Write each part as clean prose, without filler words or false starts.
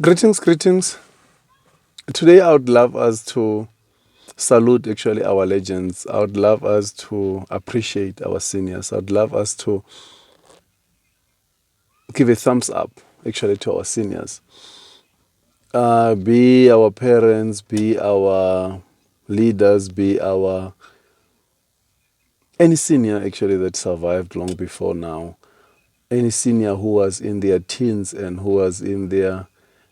Greetings, greetings. Today, I would love us to salute actually our legends. I would love us to appreciate our seniors. I would love us to give a thumbs up actually to our seniors. Be our parents, be our leaders, be our any senior actually that survived long before now. Any senior who was in their teens and who was in their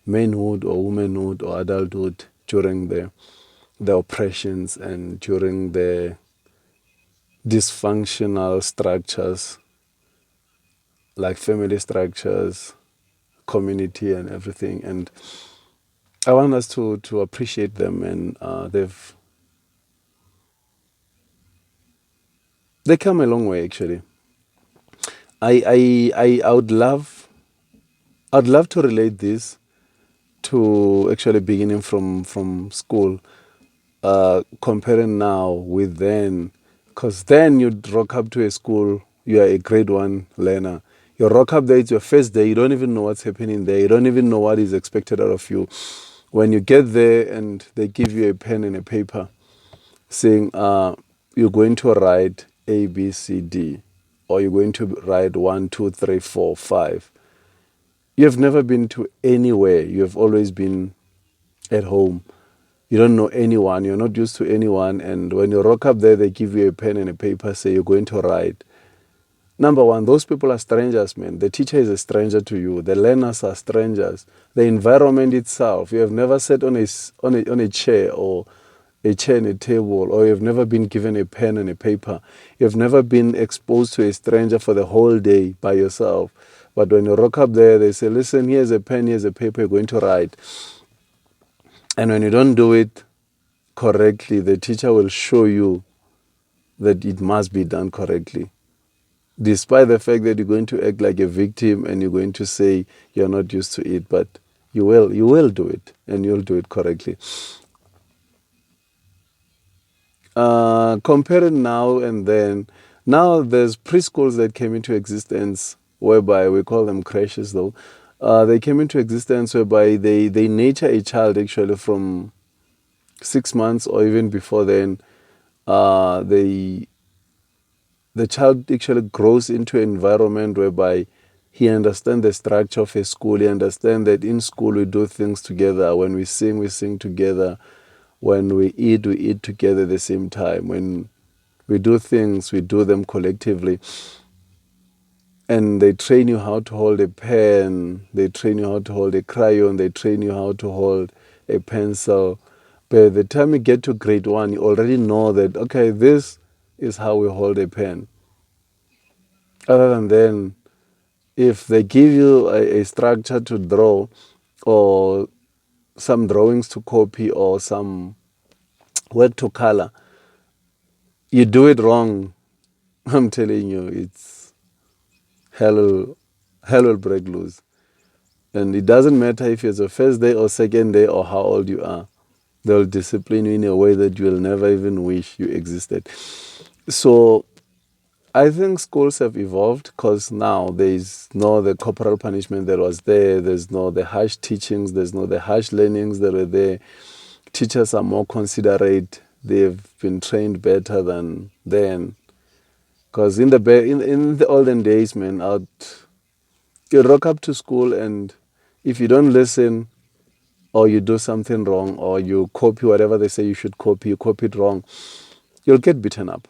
manhood or womanhood or adulthood during the oppressions and during the dysfunctional structures like family structures, community, and everything. And I want us to appreciate them, and they come a long way actually. I would love to relate this to actually beginning from school, comparing now with then, because then you'd rock up to a school, you are a grade one learner. You rock up there, it's your first day, you don't even know what's happening there, you don't even know what is expected out of you. When you get there and they give you a pen and a paper saying you're going to write A, B, C, D, or you're going to write 1, 2, 3, 4, 5. You have never been to anywhere. You have always been at home. You don't know anyone. You're not used to anyone. And when you rock up there, they give you a pen and a paper, say you're going to write. Number one, those people are strangers, man. The teacher is a stranger to you. The learners are strangers. The environment itself, you have never sat on a chair or a chair and a table, or you've never been given a pen and a paper. You've never been exposed to a stranger for the whole day by yourself. But when you rock up there, they say, listen, here's a pen, here's a paper, you're going to write. And when you don't do it correctly, the teacher will show you that it must be done correctly. Despite the fact that you're going to act like a victim and you're going to say you're not used to it, but you will do it, and you'll do it correctly. Comparing now and then, now there's preschools that came into existence whereby we call them creches though. They came into existence whereby they nurture a child actually from 6 months or even before then. The child actually grows into an environment whereby he understands the structure of a school. He understands that in school we do things together. When we sing together. When we eat together at the same time. When we do things, we do them collectively. And they train you how to hold a pen. They train you how to hold a crayon. They train you how to hold a pencil. By the time you get to grade one, you already know that, okay, this is how we hold a pen. Other than then, if they give you a structure to draw or some drawings to copy or some work to color, you do it wrong, I'm telling you, it's hell will break loose. And it doesn't matter if it's the first day or second day or how old you are. They'll discipline you in a way that you'll never even wish you existed. So I think schools have evolved because now there's no the corporal punishment that was there. There's no the harsh teachings. There's no the harsh learnings that were there. Teachers are more considerate. They've been trained better than then. Because in the olden days, man, you rock up to school, and if you don't listen or you do something wrong or you copy whatever they say you should copy, you copy it wrong, you'll get beaten up.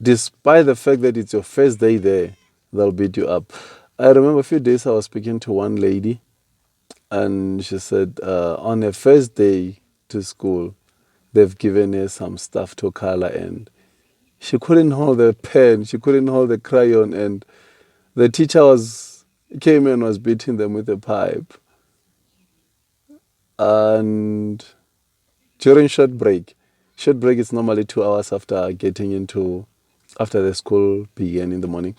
Despite the fact that it's your first day there, they'll beat you up. I remember a few days I was speaking to one lady, and she said on her first day to school, they've given her some stuff to color, and she couldn't hold the pen, she couldn't hold the crayon, and the teacher came and was beating them with a pipe. And during short break is normally 2 hours after after the school began in the morning.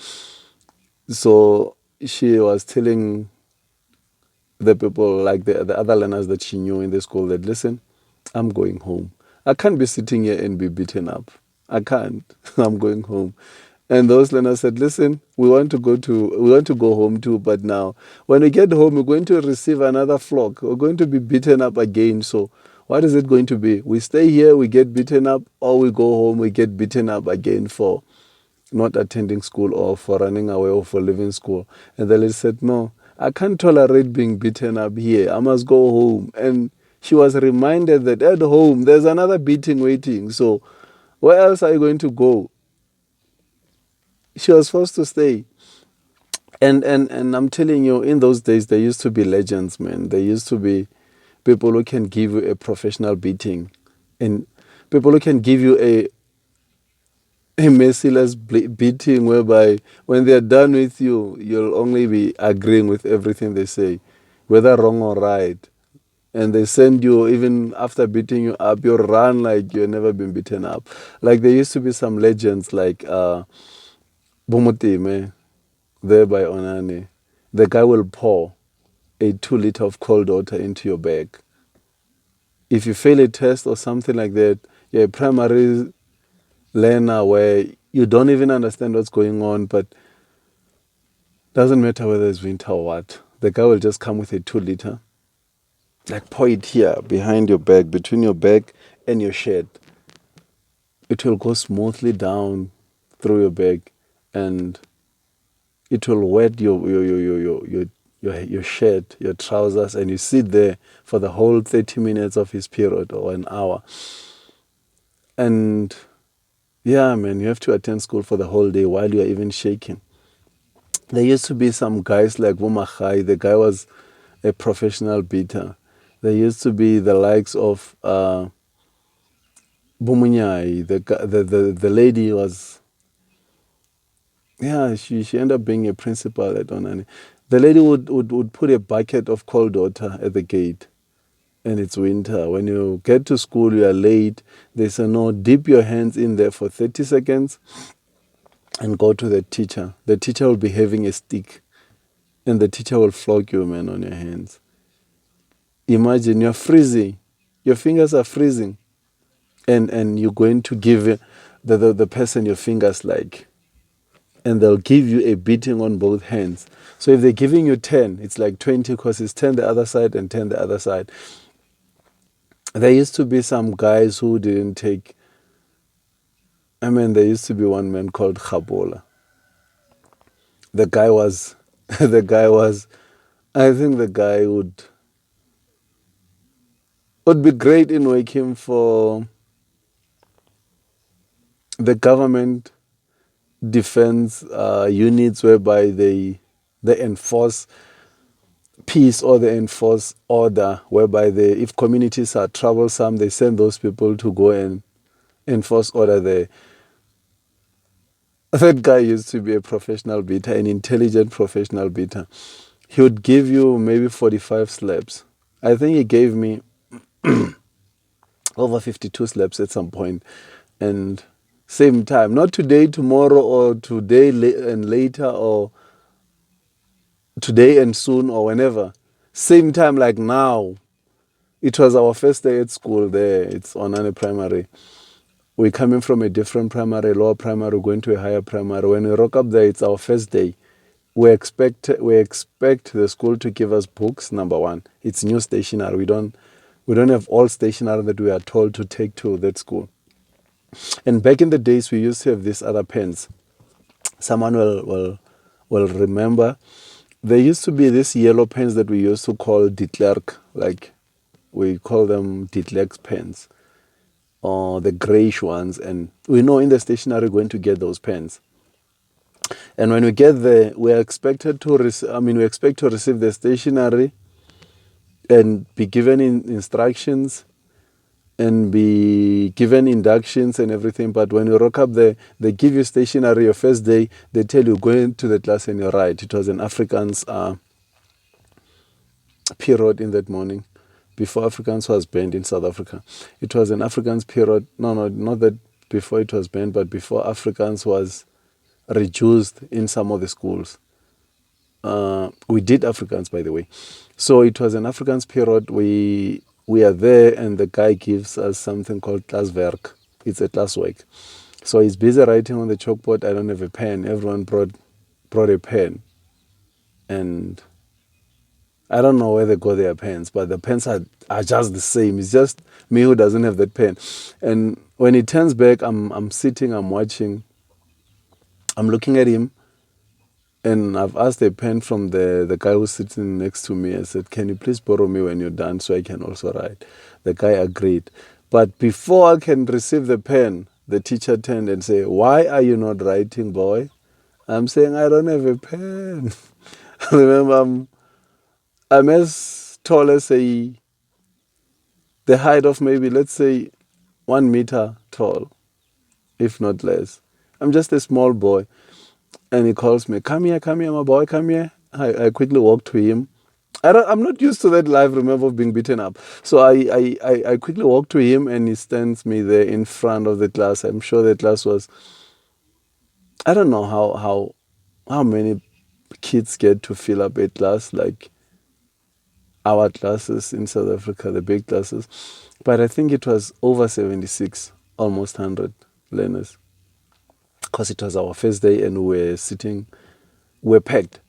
So she was telling the people, like the other learners that she knew in the school, that listen, I'm going home. I can't be sitting here and be beaten up. I can't. I'm going home. And those learners said, listen, we want to go home too, but now when we get home, we're going to receive another flock. We're going to be beaten up again. So what is it going to be? We stay here, we get beaten up, or we go home, we get beaten up again for not attending school or for running away or for leaving school. And the lady said, no, I can't tolerate being beaten up here. I must go home. And she was reminded that at home, there's another beating waiting. So where else are you going to go? She was forced to stay. And I'm telling you, in those days, there used to be legends, man. There used to be people who can give you a professional beating, and people who can give you a merciless beating, whereby when they're done with you, you'll only be agreeing with everything they say, whether wrong or right. And they send you, even after beating you up, you run like you've never been beaten up. Like there used to be some legends like Bomotime, there by Onane. The guy will pour a 2 liter of cold water into your bag. If you fail a test or something like that, you're a primary learner where you don't even understand what's going on, but doesn't matter whether it's winter or what. The guy will just come with a 2 liter, like pour it here behind your back, between your back and your shirt. It will go smoothly down through your back, and it will wet your shirt, your trousers, and you sit there for the whole 30 minutes of his period or an hour. And yeah, man, you have to attend school for the whole day while you are even shaking. There used to be some guys like Wumachai. The guy was a professional beater. There used to be the likes of Bumunyai. The lady was, yeah, she ended up being a principal at Onani. The lady would put a bucket of cold water at the gate, and it's winter. When you get to school, you are late. They say, no, dip your hands in there for 30 seconds and go to the teacher. The teacher will be having a stick, and the teacher will flog you, man, on your hands. Imagine you're freezing. Your fingers are freezing, and you're going to give the person your fingers like, and they'll give you a beating on both hands. So if they're giving you 10, it's like 20 because it's 10 the other side and 10 the other side. There used to be some guys who didn't take. There used to be one man called Khabola. The guy was, I think the guy would be great in working for the government defense units, whereby they enforce peace or they enforce order, whereby if communities are troublesome, they send those people to go and enforce order there. That guy used to be a professional beater, an intelligent professional beater. He would give you maybe 45 slaps. I think he gave me over 52 slaps at some point. And same time, not today, tomorrow, or today and later, or today and soon, or whenever. Same time like now. It was our first day at school there. It's Onane Primary. We're coming from a different primary, lower primary, going to a higher primary. When we rock up there, it's our first day. We expect the school to give us books, number one. It's new stationery. We don't have all stationery that we are told to take to that school. And back in the days, we used to have these other pens. Someone will remember. There used to be these yellow pens that we used to call de Klerk, like we call them de Klerk pens, or the grayish ones. And we know in the stationery we're going to get those pens. And when we get there, we are expected to we expect to receive the stationery and be given instructions and be given inductions and everything. But when you rock up there, they give you stationery your first day. They tell you, go into the class and you're right. It was an Afrikaans period in that morning, before Afrikaans was banned in South Africa. It was an Afrikaans period. No, not that before it was banned, but before Afrikaans was reduced in some of the schools. We did Afrikaans, by the way. So it was an Afrikaans period. We are there, and the guy gives us something called classwerk. It's a classwork. So he's busy writing on the chalkboard. I don't have a pen. Everyone brought a pen. And I don't know where they got their pens, but the pens are just the same. It's just me who doesn't have that pen. And when he turns back, I'm sitting, I'm watching, I'm looking at him, and I've asked a pen from the guy who's sitting next to me. I said, "Can you please borrow me when you're done so I can also write?" The guy agreed. But before I can receive the pen, the teacher turned and said, "Why are you not writing, boy?" I'm saying, "I don't have a pen." Remember, I'm as tall as the height of maybe, let's say, 1 meter tall, if not less. I'm just a small boy. And he calls me, come here, my boy, come here. I quickly walk to him. I'm not used to that life, remember, of being beaten up. So I quickly walk to him and he stands me there in front of the class. I'm sure the class was, I don't know how many kids get to fill up a class like our classes in South Africa, the big classes. But I think it was over 76, almost 100 learners. Because it was our first day and we're packed.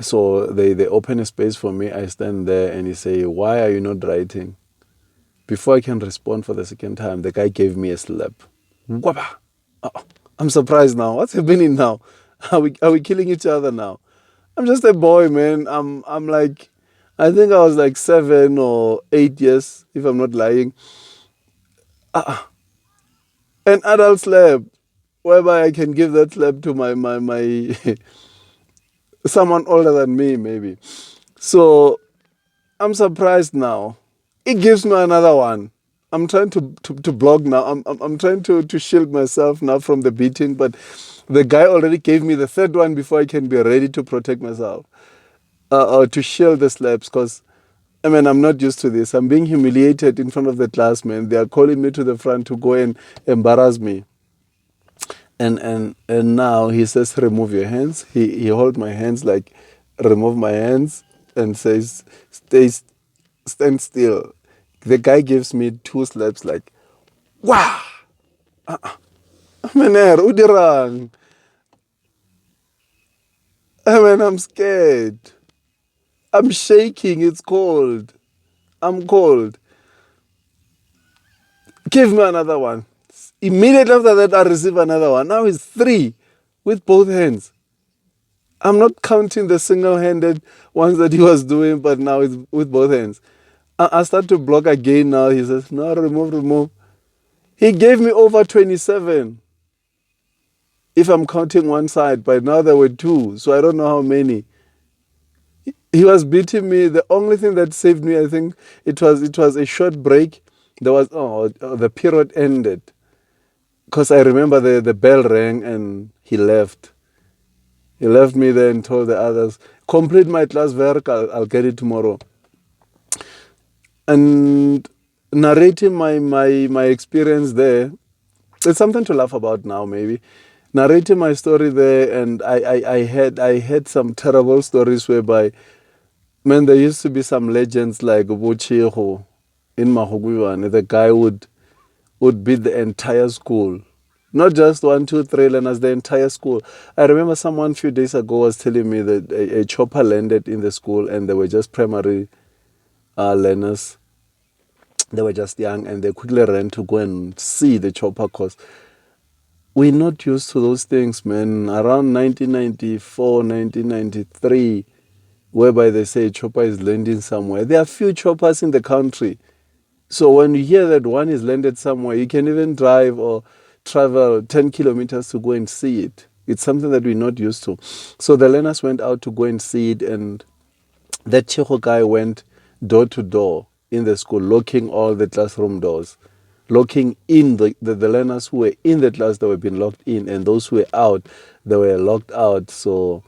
So they open a space for me. I stand there and he say, "Why are you not writing?" Before I can respond for the second time, the guy gave me a slap. Whapa! Oh, I'm surprised now. What's happening now? Are we killing each other now? I'm just a boy, man. I'm like, I think I was like 7 or 8 years, if I'm not lying. An adult slap, whereby I can give that slap to my someone older than me, maybe. So I'm surprised now. It gives me another one. I'm trying to block now. I'm trying to shield myself now from the beating, but the guy already gave me the third one before I can be ready to protect myself or to shield the slaps. Because I mean, I'm not used to this. I'm being humiliated in front of the class, man. They are calling me to the front to go and embarrass me. And now he says, "Remove your hands." He hold my hands like, remove my hands, and says, stand still. The guy gives me two slaps like, "Wow, mener, udirang." I mean, I'm scared. I'm shaking. It's cold. I'm cold. Give me another one. Immediately after that, I receive another one. Now it's three with both hands. I'm not counting the single-handed ones that he was doing, but now it's with both hands. I start to block again now. He says, "No, remove, remove." He gave me over 27, if I'm counting one side, but now there were two, so I don't know how many. He was beating me. The only thing that saved me, I think, it was a short break. There was the period ended because I remember the bell rang and he left. He left me there and told the others, "Complete my class work. I'll get it tomorrow." And narrating my experience there, it's something to laugh about now, maybe. Narrating my story there, and I had some terrible stories whereby, man, there used to be some legends like Bochiho in Mahoguyane. The guy would beat the entire school. Not just one, two, three learners, the entire school. I remember someone a few days ago was telling me that a chopper landed in the school and they were just primary learners. They were just young and they quickly ran to go and see the chopper because we're not used to those things, man. Around 1994, 1993, whereby they say a chopper is landing somewhere. There are few choppers in the country. So when you hear that one is landed somewhere, you can even drive or travel 10 kilometers to go and see it. It's something that we're not used to. So the learners went out to go and see it, and that Checo guy went door to door in the school, locking all the classroom doors, locking in the learners who were in the class, they were being locked in, and those who were out, they were locked out. So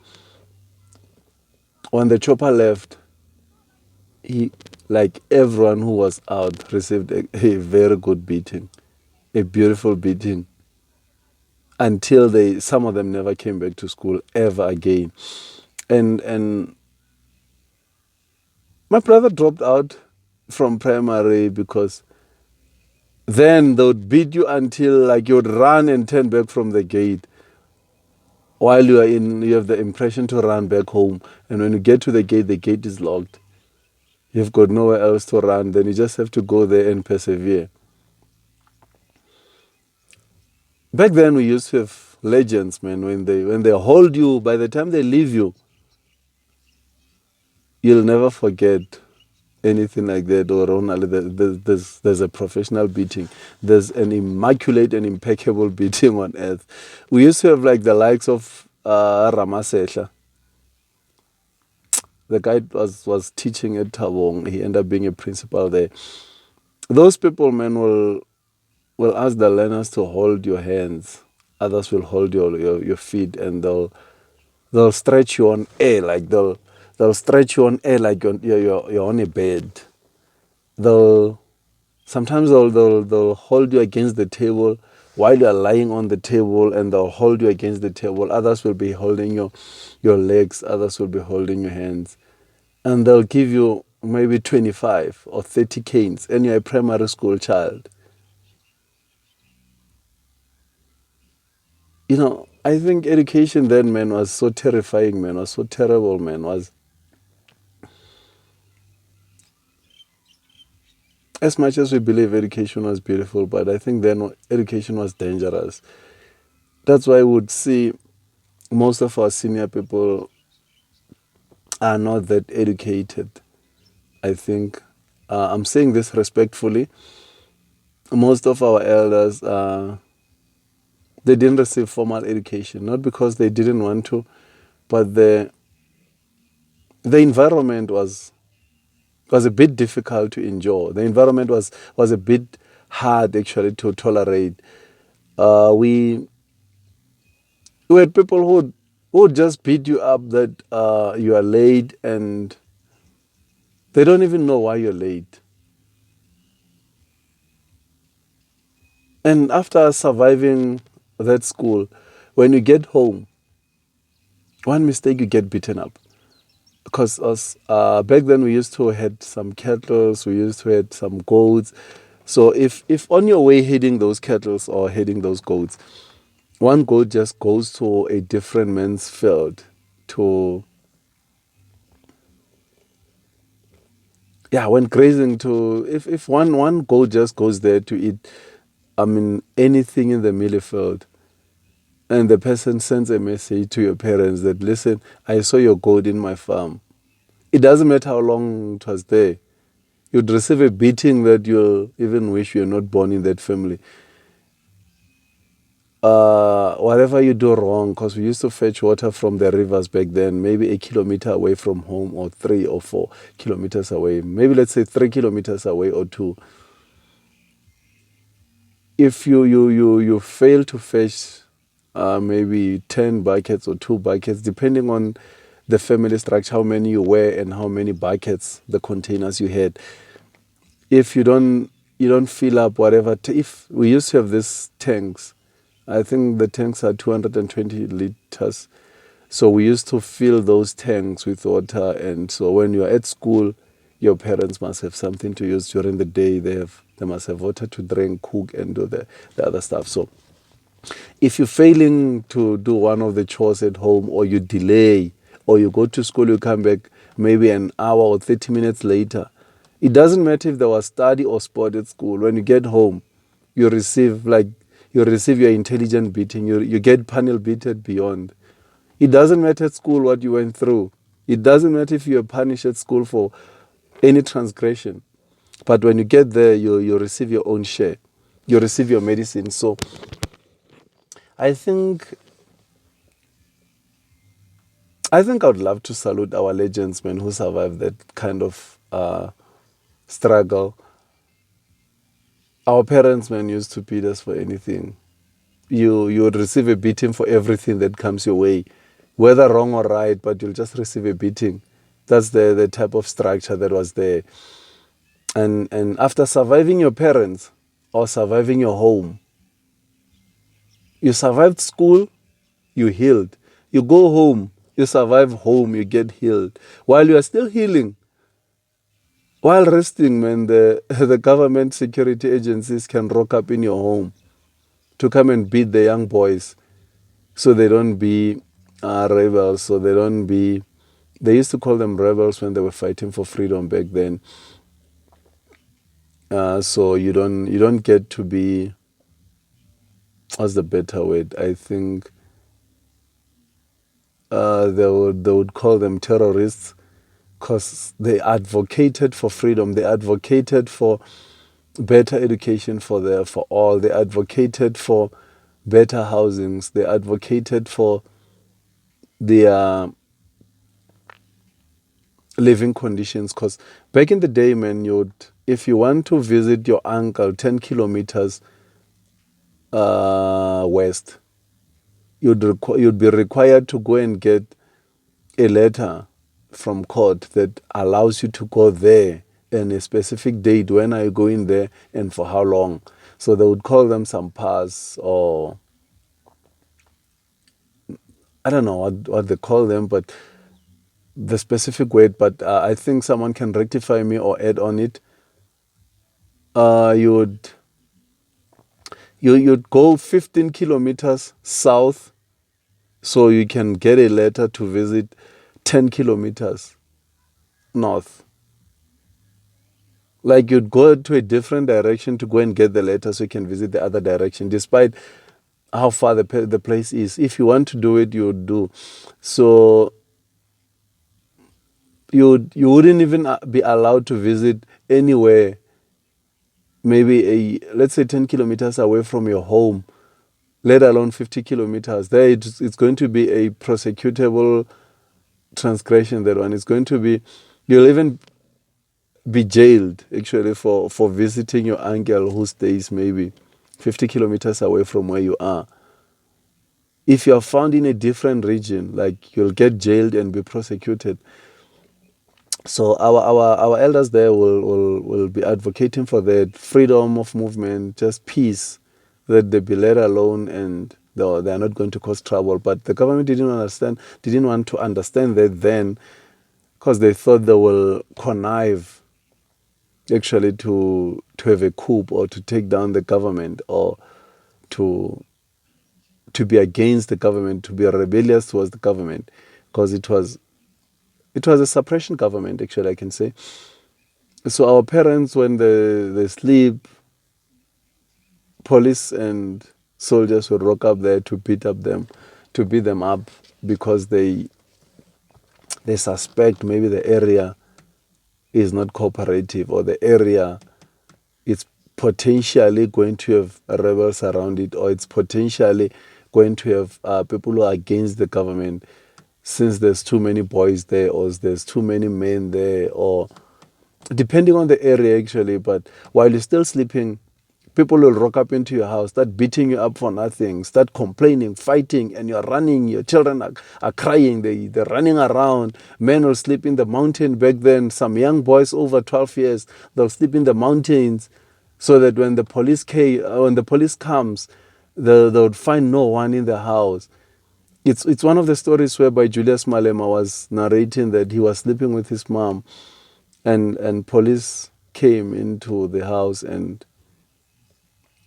when the chopper left, he, like everyone who was out, received a very good beating, a beautiful beating, until some of them never came back to school ever again. And my brother dropped out from primary because Then they would beat you until like you would run and turn back from the gate. While you are in, you have the impression to run back home. And when you get to the gate is locked. You've got nowhere else to run. Then you just have to go there and persevere. Back then we used to have legends, man. When they hold you, by the time they leave you, you'll never forget anything like that. Or there's a professional beating. There's an immaculate and impeccable beating on earth. We used to have like the likes of Ramasehla. The guy was teaching at Tabong. He ended up being a principal there. Those people, man, will ask the learners to hold your hands. Others will hold your feet, and they'll stretch you on air, like they'll stretch you on air like you're on a bed. Sometimes they'll hold you against the table while you are lying on the table, and they'll hold you against the table. Others will be holding your legs. Others will be holding your hands, and they'll give you maybe 25 or 30 canes, and you're a primary school child. I think education then, man, was so terrifying, man, was so terrible, man, was as much as we believe education was beautiful, but I think then education was dangerous. That's why I would see most of our senior people are not that educated. I think, I'm saying this respectfully, most of our elders, they didn't receive formal education, not because they didn't want to, but the environment was a bit difficult to endure. The environment was a bit hard actually to tolerate. We had people who would just beat you up that you are late, and they don't even know why you're late. And after surviving that school, when you get home, one mistake, you get beaten up. Because us back then we used to had some cattle, we used to had some goats. So if on your way heading those cattle or heading those goats, one goat just goes to a different man's field to, yeah, when grazing, to, if one goat just goes there to eat, anything in the mealie field, and the person sends a message to your parents that, listen, I saw your goat in my farm. It doesn't matter how long it was there. You'd receive a beating that you'll even wish you're not born in that family. Whatever you do wrong, because we used to fetch water from the rivers back then, maybe 1 kilometer away from home, or 3 or 4 kilometers away, maybe let's say 3 kilometers away or two. If you fail to fetch maybe 10 buckets or 2 buckets, depending on the family structure, how many you were and how many buckets, the containers you had. If you don't fill up whatever, if we used to have these tanks, I think the tanks are 220 liters. So we used to fill those tanks with water, and so when you're at school, your parents must have something to use during the day. They must have water to drink, cook, and do the other stuff. So if you're failing to do one of the chores at home, or you delay, or you go to school, you come back maybe an hour or 30 minutes later, it doesn't matter if there was study or sport at school. When you get home, you receive your intelligent beating. You get panel beaten beyond. It doesn't matter at school what you went through. It doesn't matter if you're punished at school for any transgression. But when you get there, you receive your own share. You receive your medicine. So I think I would love to salute our legends, man, who survived that kind of struggle. Our parents, man, used to beat us for anything. You would receive a beating for everything that comes your way, whether wrong or right, but you'll just receive a beating. That's the type of structure that was there. And after surviving your parents or surviving your home, you survived school, you healed. You go home, you survive home, you get healed. While you are still healing, While resting, man, the government security agencies can rock up in your home to come and beat the young boys so they don't be rebels, so they don't be. They used to call them rebels when they were fighting for freedom back then. So you don't get to be, what's the better word? I think they would call them terrorists because they advocated for freedom. They advocated for better education for all. They advocated for better housings. They advocated for their living conditions. Because back in the day, man, if you want to visit your uncle 10 kilometers west, you'd be required to go and get a letter from court that allows you to go there and a specific date. When are you going there and for how long? So they would call them some pass, or I don't know what they call them, but the specific word. But I think someone can rectify me or add on it. You'd you'd go 15 kilometers south, so you can get a letter to visit 10 kilometers north. Like you'd go to a different direction to go and get the letter so you can visit the other direction, despite how far the place is. If you want to do it, you would do. So you wouldn't even be allowed to visit anywhere, maybe let's say 10 kilometers away from your home, let alone 50 kilometers. There it's going to be a prosecutable transgression. That one is going to be, you'll even be jailed actually for visiting your uncle who stays maybe 50 kilometers away from where you are. If you are found in a different region, like, you'll get jailed and be prosecuted. So our elders there will be advocating for that freedom of movement, just peace, that they be let alone and they are not going to cause trouble. But the government didn't want to understand that then, because they thought they will connive actually to have a coup or to take down the government, or to be against the government, to be rebellious towards the government, because it was a suppression government, actually, I can say. So our parents, when they sleep, police and soldiers will rock up there to beat them up, because they suspect maybe the area is not cooperative, or the area is potentially going to have rebels around it, or it's potentially going to have people who are against the government, since there's too many boys there, or there's too many men there, or depending on the area, actually. But while you're still sleeping, people will rock up into your house, start beating you up for nothing, start complaining, fighting, and you're running. Your children are crying, they're running around. Men will sleep in the mountain back then. Some young boys over 12 years, they'll sleep in the mountains, so that when the police comes, they would find no one in the house. It's one of the stories whereby Julius Malema was narrating that he was sleeping with his mom, and police came into the house, and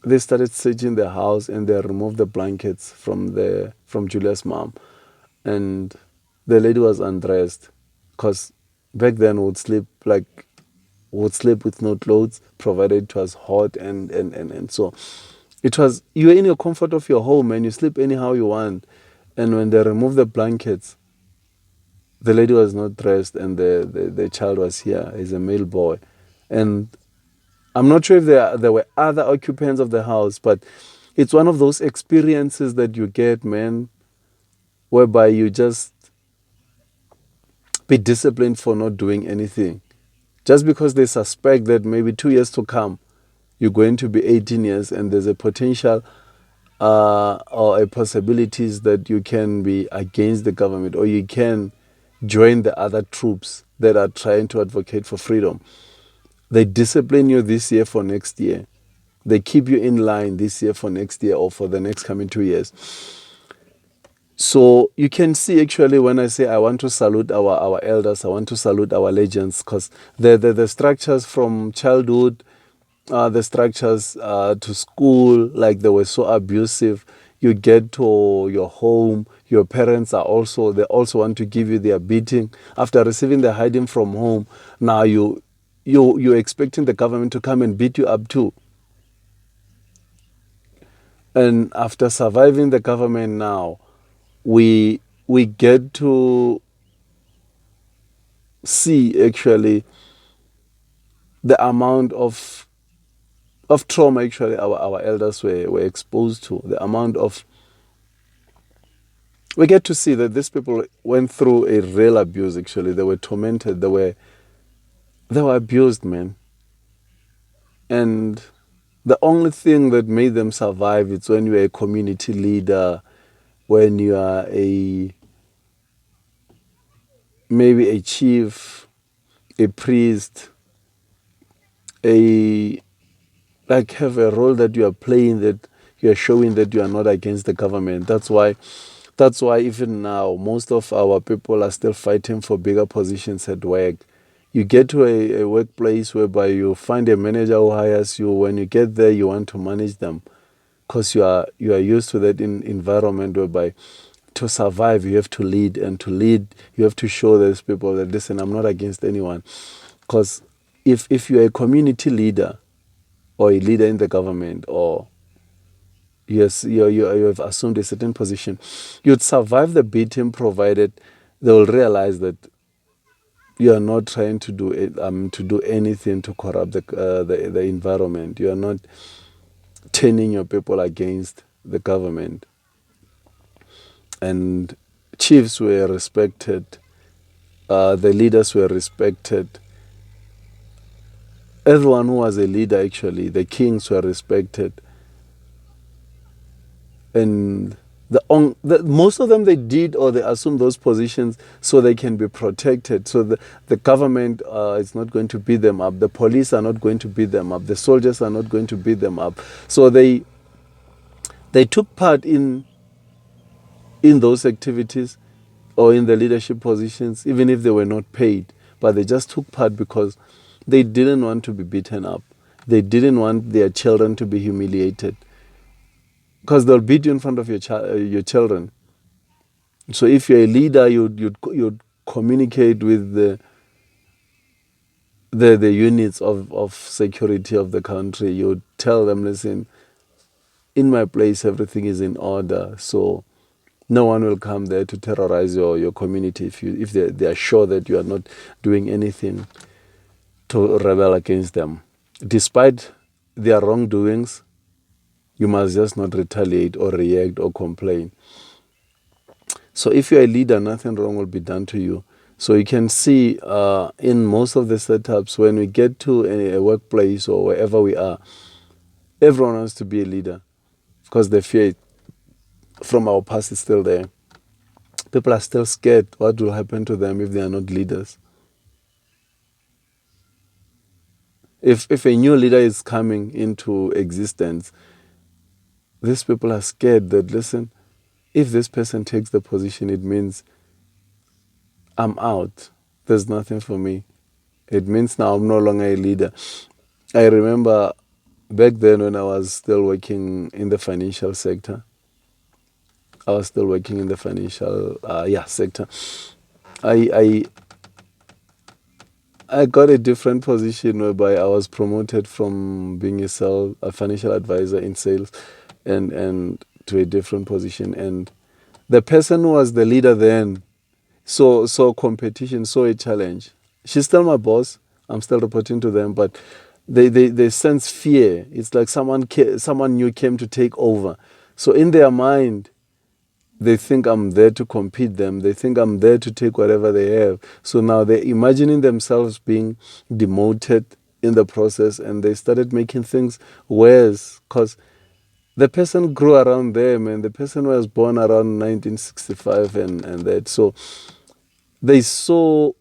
they started searching the house, and they removed the blankets from Julia's mom, and the lady was undressed, because back then would sleep with no clothes, provided it was hot, and so it was, you're in your comfort of your home and you sleep anyhow you want. And when they removed the blankets, the lady was not dressed, and the child was here. He's a male boy. And I'm not sure if there were other occupants of the house, but it's one of those experiences that you get, man, whereby you just be disciplined for not doing anything. Just because they suspect that maybe 2 years to come, you're going to be 18 years, and there's a potential or a possibilities that you can be against the government, or you can join the other troops that are trying to advocate for freedom. They discipline you this year for next year. They keep you in line this year for next year, or for the next coming 2 years. So you can see actually when I say I want to salute our elders, I want to salute our legends, because the structures from childhood, the structures to school, like they were so abusive. You get to your home, your parents are also, they also want to give you their beating. After receiving the hiding from home, now you're expecting the government to come and beat you up too. And after surviving the government now, we we get to see actually the amount of trauma actually our elders were exposed to, the amount of, we get to see that these people went through a real abuse. Actually, they were tormented, they were abused, man. And the only thing that made them survive is when you're a community leader, when you are a, maybe a chief, a priest, a, like, have a role that you are playing, that you are showing that you are not against the government. That's why even now most of our people are still fighting for bigger positions at work. You get to a workplace whereby you find a manager who hires you. When you get there, you want to manage them, because you are used to that environment whereby to survive you have to lead, and to lead you have to show those people that, listen, I'm not against anyone. Because if you're a community leader or a leader in the government, or yes, you have assumed a certain position, you'd survive the beating provided they will realize that you are not trying to do anything to corrupt the environment. You are not turning your people against the government. And chiefs were respected, the leaders were respected. Everyone who was a leader, actually, the kings were respected. And most of them, they did, or they assumed those positions so they can be protected. So the government is not going to beat them up. The police are not going to beat them up. The soldiers are not going to beat them up. So they took part in those activities, or in the leadership positions, even if they were not paid. But they just took part because they didn't want to be beaten up. They didn't want their children to be humiliated, because they'll beat you in front of your children. So if you're a leader, you'd communicate with the units of security of the country. You'd tell them, listen, in my place everything is in order. So no one will come there to terrorize your community if they are sure that you are not doing anything to rebel against them. Despite their wrongdoings, you must just not retaliate or react or complain. So if you're a leader, nothing wrong will be done to you. So you can see in most of the setups, when we get to a workplace or wherever we are, everyone wants to be a leader, because the fear from our past is still there. People are still scared what will happen to them if they are not leaders. If a new leader is coming into existence, these people are scared that, listen, if this person takes the position, it means I'm out. There's nothing for me. It means now I'm no longer a leader. I remember back then when I was still working in the financial sector. I was still working in the financial sector. I I got a different position whereby I was promoted from being a financial advisor in sales, and to a different position. And the person who was the leader then saw competition, saw a challenge. She's still my boss. I'm still reporting to them, but they sense fear. It's like someone new came to take over. So in their mind, they think I'm there to compete them. They think I'm there to take whatever they have. So now they're imagining themselves being demoted in the process, and they started making things worse, because the person grew around them, and the person was born around 1965 and that. So they saw,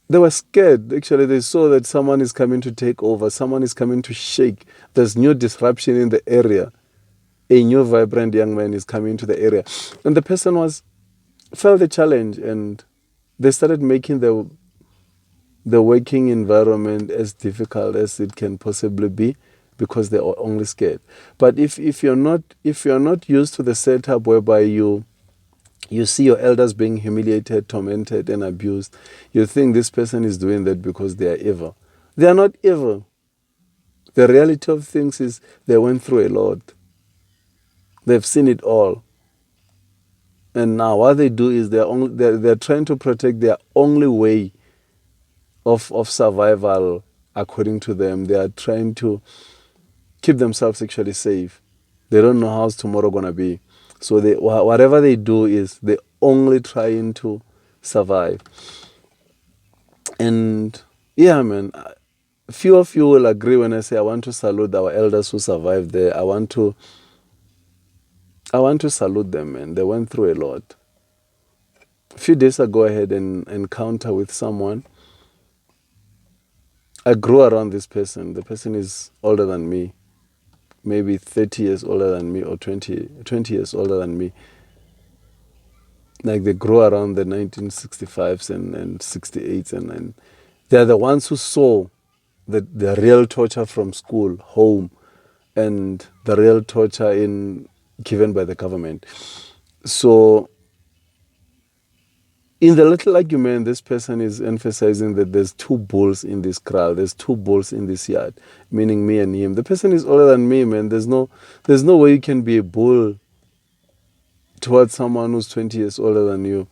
they were scared. Actually, they saw that someone is coming to take over, someone is coming to shake. There's new disruption in the area. a new vibrant young man is coming to the area, and the person felt the challenge, and they started making the working environment as difficult as it can possibly be, because they are only scared. But if you're not used to the setup whereby you see your elders being humiliated, tormented, and abused, you think this person is doing that because they are evil. They are not evil. The reality of things is they went through a lot. They've seen it all. And now what they do is they're trying to protect their only way of survival. According to them, they are trying to keep themselves actually safe. They don't know how's tomorrow gonna be. So whatever they do is they only trying to survive. And yeah, man, few of you will agree when I say I want to salute our elders who survived there. I want to salute them, man. They went through a lot. A few days ago, I had an encounter with someone. I grew around this person. The person is older than me, maybe 30 years older than me, or 20 years older than me. Like, they grew around the 1965s and 68s, and they're the ones who saw the real torture from school, home, and the real torture given by the government. So in the little argument, this person is emphasizing that there's two bulls in this crowd. There's two bulls in this yard, meaning me and him. The person is older than me, man. There's no way you can be a bull towards someone who's 20 years older than you.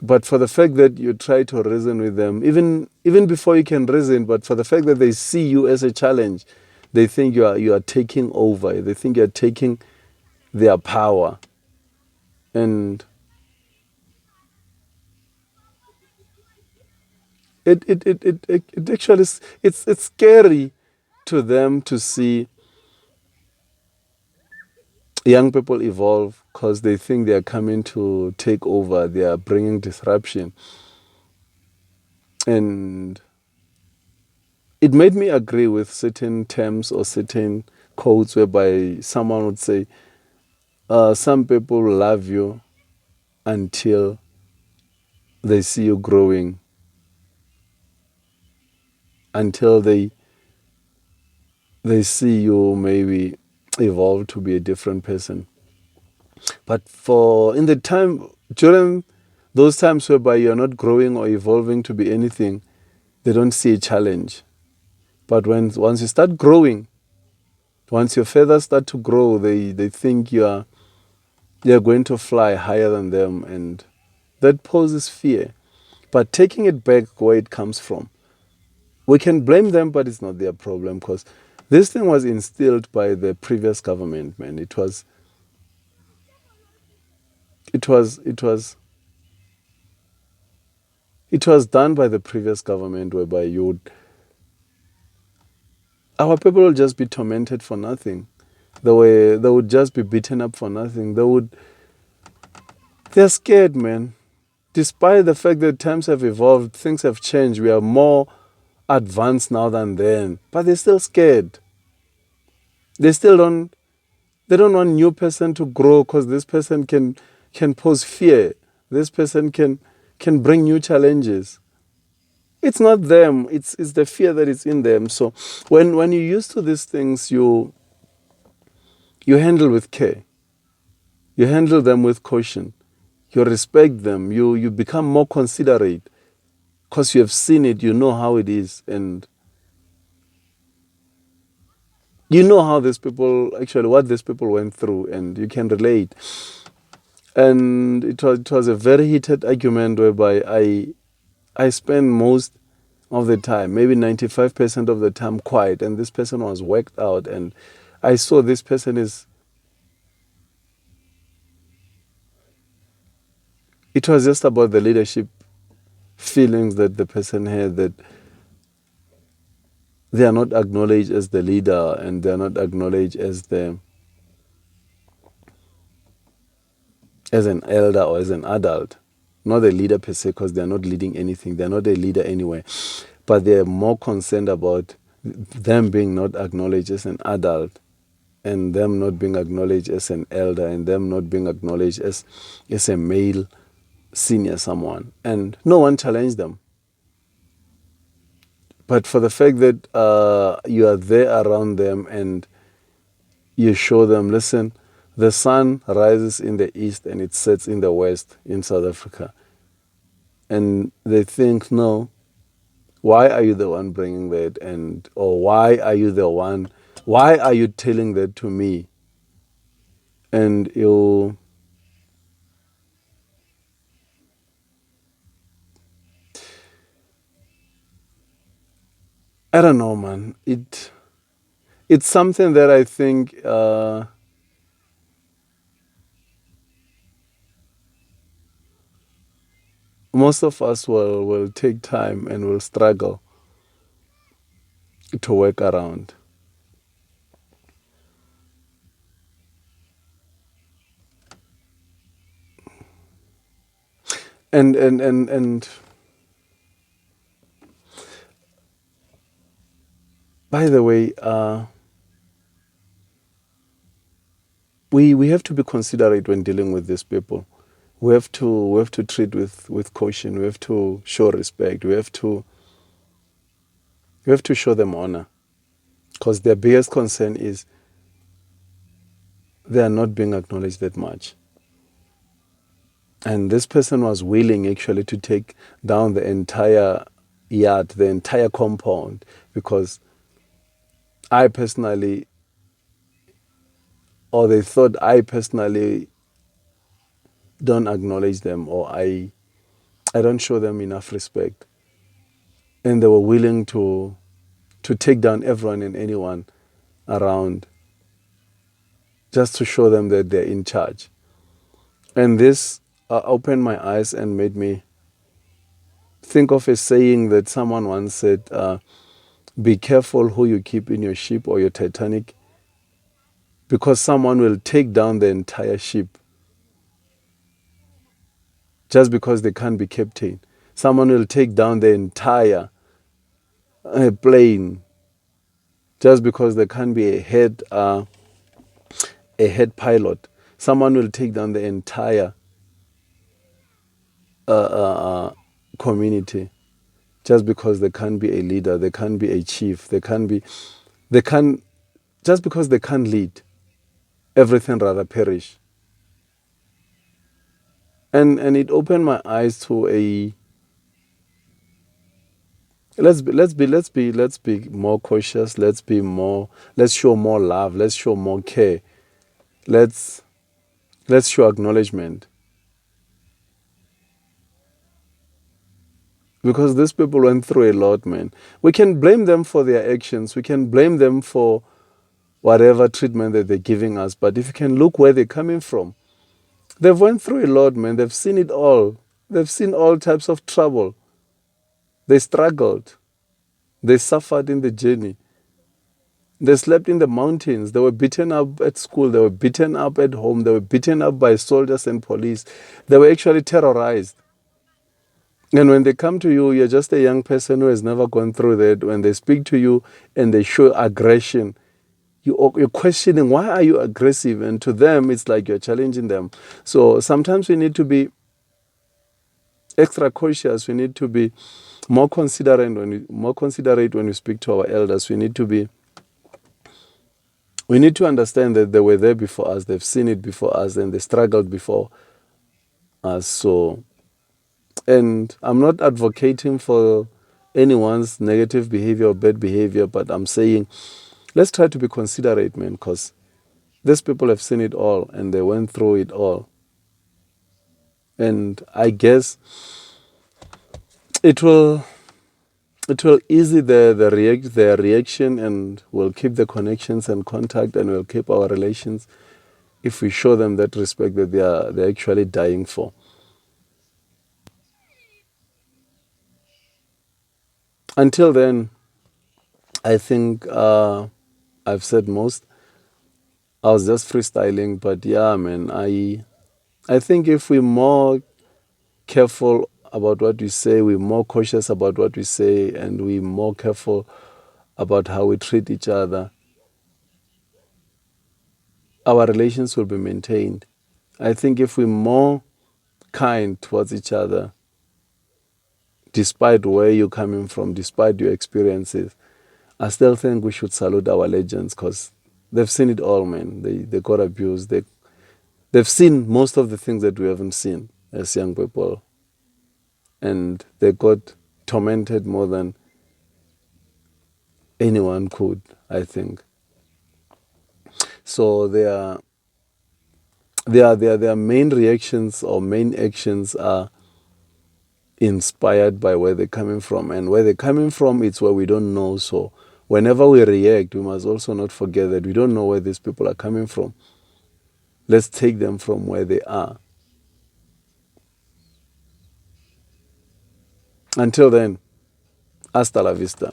But for the fact that you try to reason with them, even before you can reason, but for the fact that they see you as a challenge, they think you are taking over. They think you're taking their power. And it actually, it's scary to them to see young people evolve, because they think they are coming to take over. They are bringing disruption. And it made me agree with certain terms or certain quotes whereby someone would say, some people love you until they see you growing, until they see you maybe evolve to be a different person. But during those times whereby you're not growing or evolving to be anything, they don't see a challenge. But once you start growing, once your feathers start to grow, they think you're going to fly higher than them, and that poses fear. But taking it back where it comes from, we can blame them, but it's not their problem, because this thing was instilled by the previous government, man. It was done by the previous government, whereby our people will just be tormented for nothing. They would just be beaten up for nothing. They're scared, man. Despite the fact that times have evolved, things have changed, we are more advanced now than then, but they're still scared. They don't want new person to grow, because this person can pose fear. This person can bring new challenges. It's not them, it's the fear that is in them. So when you're used to these things, you handle with care. You handle them with caution. You respect them. You become more considerate, because you have seen it, you know how it is, and you know how what these people went through, and you can relate. And it was a very heated argument, whereby I spent most of the time, maybe 95% of the time, quiet, and this person was worked out, and I saw this person it was just about the leadership feelings that the person had, that they are not acknowledged as the leader, and they are not acknowledged as an elder or as an adult. Not a leader per se, because they are not leading anything. They are not a leader anywhere. But they are more concerned about them being not acknowledged as an adult. and them not being acknowledged as an elder, and them not being acknowledged as a male senior someone. And no one challenged them. But for the fact that you are there around them and you show them, listen, the sun rises in the east and it sets in the west in South Africa. And they think, no, why are you the one bringing that? Or why are you telling that to me? And I don't know, man. It's something that I think most of us will take time and will struggle to work around. And by the way, we have to be considerate when dealing with these people. We have to treat with caution. We have to show respect. We have to show them honor, because their biggest concern is they are not being acknowledged that much. And this person was willing actually to take down the entire yard, the entire compound, because I personally, or they thought I personally don't acknowledge them, or I don't show them enough respect. And they were willing to take down everyone and anyone around just to show them that they're in charge. And this opened my eyes and made me think of a saying that someone once said, be careful who you keep in your ship or your Titanic, because someone will take down the entire ship just because they can't be captain. Someone will take down the entire plane just because there can't be a head pilot. Someone will take down the entire community just because there can't be a leader, there can't be a chief, just because they can't lead, everything rather perish. And it opened my eyes to a let's be more cautious, let's show more love, let's show more care, let's show acknowledgement. Because these people went through a lot, man. We can blame them for their actions, we can blame them for whatever treatment that they're giving us, but if you can look where they're coming from, they've went through a lot, man. They've seen it all. They've seen all types of trouble. They struggled. They suffered in the journey. They slept in the mountains. They were beaten up at school. They were beaten up at home. They were beaten up by soldiers and police. They were actually terrorized. And when they come to you, you're just a young person who has never gone through that. When they speak to you and they show aggression, you're questioning, why are you aggressive? And to them, it's like you're challenging them. So sometimes we need to be extra cautious. We need to be more considerate when we speak to our elders. We need to understand that they were there before us. They've seen it before us, and they struggled before us. So, and I'm not advocating for anyone's negative behavior or bad behavior, but I'm saying let's try to be considerate, man, because these people have seen it all and they went through it all. And I guess it will ease their reaction, and will keep the connections and contact, and will keep our relations if we show them that respect that they're actually dying for. Until then, I think I've said most. I was just freestyling, but yeah, man, I think if we're more careful about what we say, we're more cautious about what we say, and we're more careful about how we treat each other, our relations will be maintained. I think if we're more kind towards each other, despite where you're coming from, despite your experiences, I still think we should salute our legends because they've seen it all, man. They got abused. They've seen most of the things that we haven't seen as young people. And they got tormented more than anyone could, I think. So their main reactions or main actions are inspired by where they're coming from. And where they're coming from, it's where we don't know. So whenever we react, we must also not forget that we don't know where these people are coming from. Let's take them from where they are. Until then, hasta la vista.